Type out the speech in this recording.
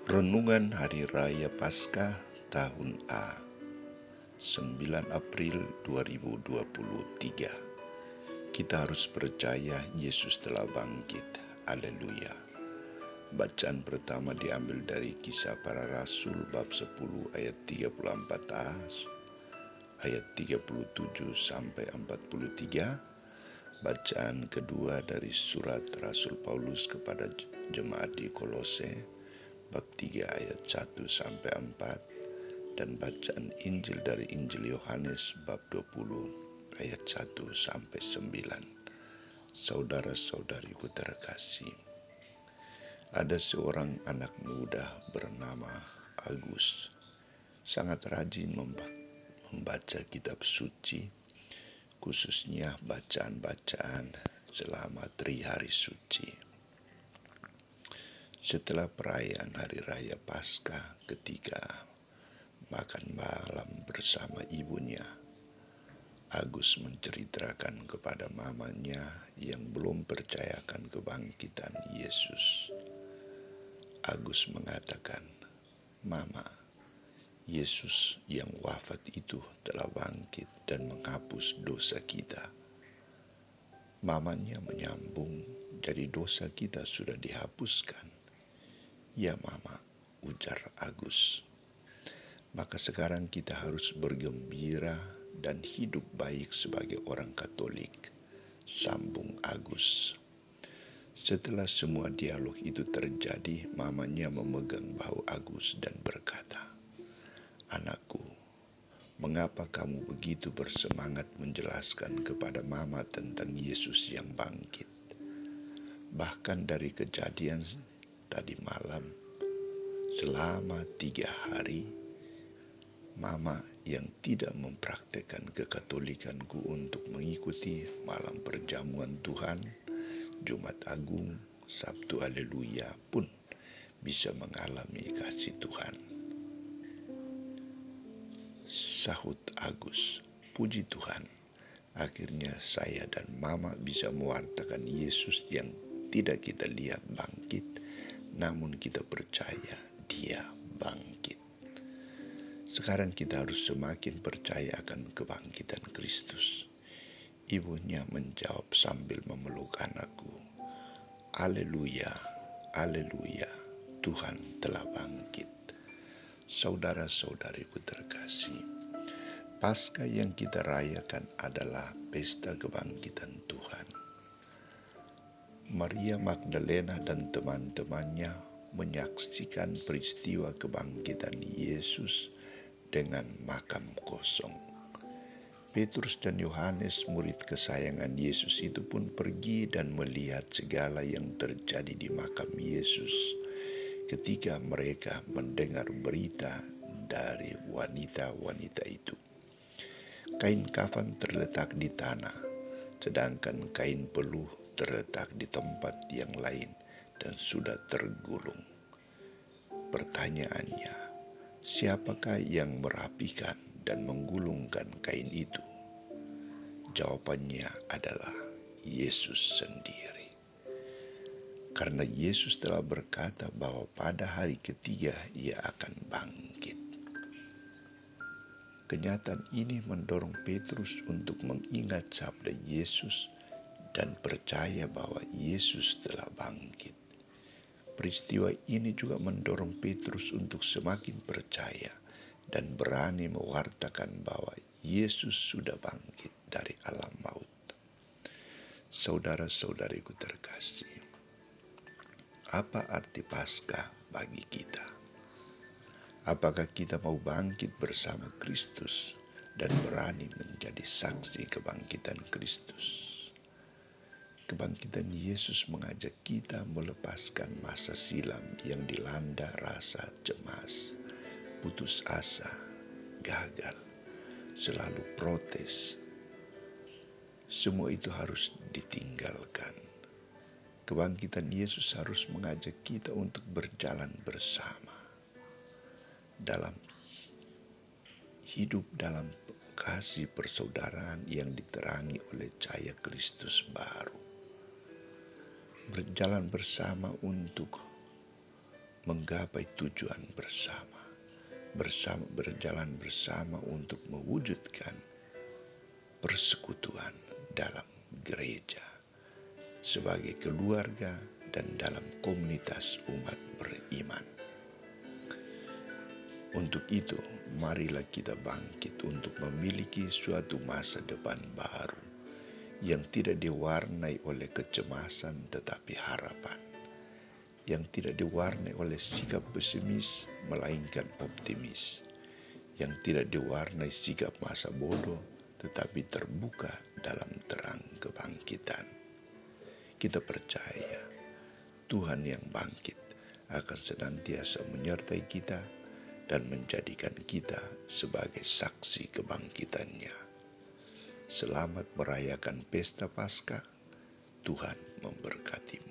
Renungan Hari Raya Paskah tahun A, 9 April 2023. Kita harus percaya Yesus telah bangkit. Haleluya. Bacaan pertama diambil dari Kisah Para Rasul bab 10 ayat 34a, ayat 37 sampai 43. Bacaan kedua dari surat Rasul Paulus kepada jemaat di Kolose bab 3 ayat 1 sampai 4, dan bacaan Injil dari Injil Yohanes bab 20 ayat 1 sampai 9. Saudara-saudariku terkasih, ada seorang anak muda bernama Agus, sangat rajin membaca kitab suci, khususnya bacaan-bacaan selama 3 hari suci. Setelah perayaan Hari Raya Paskah, ketika makan malam bersama ibunya, Agus menceritakan kepada mamanya yang belum percayakan kebangkitan Yesus. Agus mengatakan, "Mama, Yesus yang wafat itu telah bangkit dan menghapus dosa kita." Mamanya menyambung, "Jadi dosa kita sudah dihapuskan?" "Ya Mama," ujar Agus. "Maka sekarang kita harus bergembira dan hidup baik sebagai orang Katolik," sambung Agus. Setelah semua dialog itu terjadi, mamanya memegang bahu Agus dan berkata, "Anakku, mengapa kamu begitu bersemangat menjelaskan kepada Mama tentang Yesus yang bangkit? Bahkan dari kejadian tadi malam, selama 3 hari, Mama yang tidak mempraktekkan kekatolikanku untuk mengikuti malam perjamuan Tuhan, Jumat Agung, Sabtu Haleluya pun bisa mengalami kasih Tuhan." Sahut Agus, "Puji Tuhan, akhirnya saya dan Mama bisa mewartakan Yesus yang tidak kita lihat bangkit, namun kita percaya Dia bangkit. Sekarang kita harus semakin percaya akan kebangkitan Kristus." Ibunya menjawab sambil memeluk anakku, "Haleluya, haleluya, Tuhan telah bangkit." Saudara-saudariku terkasih, Paskah yang kita rayakan adalah pesta kebangkitan Tuhan. Maria Magdalena dan teman-temannya menyaksikan peristiwa kebangkitan Yesus dengan makam kosong. Petrus dan Yohanes, murid kesayangan Yesus itu pun pergi dan melihat segala yang terjadi di makam Yesus ketika mereka mendengar berita dari wanita-wanita itu. Kain kafan terletak di tanah, sedangkan kain peluh terletak di tempat yang lain dan sudah tergulung. Pertanyaannya, siapakah yang merapikan dan menggulungkan kain itu? Jawabannya adalah Yesus sendiri. Karena Yesus telah berkata bahwa pada hari ketiga Ia akan bangkit. Kenyataan ini mendorong Petrus untuk mengingat sabda Yesus dan percaya bahwa Yesus telah bangkit. Peristiwa ini juga mendorong Petrus untuk semakin percaya dan berani mewartakan bahwa Yesus sudah bangkit dari alam maut. Saudara-saudariku terkasih, apa arti Paskah bagi kita? Apakah kita mau bangkit bersama Kristus dan berani menjadi saksi kebangkitan Kristus? Kebangkitan Yesus mengajak kita melepaskan masa silam yang dilanda rasa cemas, putus asa, gagal, selalu protes. Semua itu harus ditinggalkan. Kebangkitan Yesus harus mengajak kita untuk berjalan bersama dalam hidup dalam kasih persaudaraan yang diterangi oleh cahaya Kristus baru. Berjalan bersama untuk menggapai tujuan bersama, berjalan bersama untuk mewujudkan persekutuan dalam gereja, sebagai keluarga dan dalam komunitas umat beriman. Untuk itu, marilah kita bangkit untuk memiliki suatu masa depan baru yang tidak diwarnai oleh kecemasan tetapi harapan, yang tidak diwarnai oleh sikap pesimis melainkan optimis, yang tidak diwarnai sikap masa bodoh tetapi terbuka dalam terang kebangkitan. Kita percaya Tuhan yang bangkit akan senantiasa menyertai kita dan menjadikan kita sebagai saksi kebangkitannya. Selamat merayakan pesta Paskah. Tuhan memberkatimu.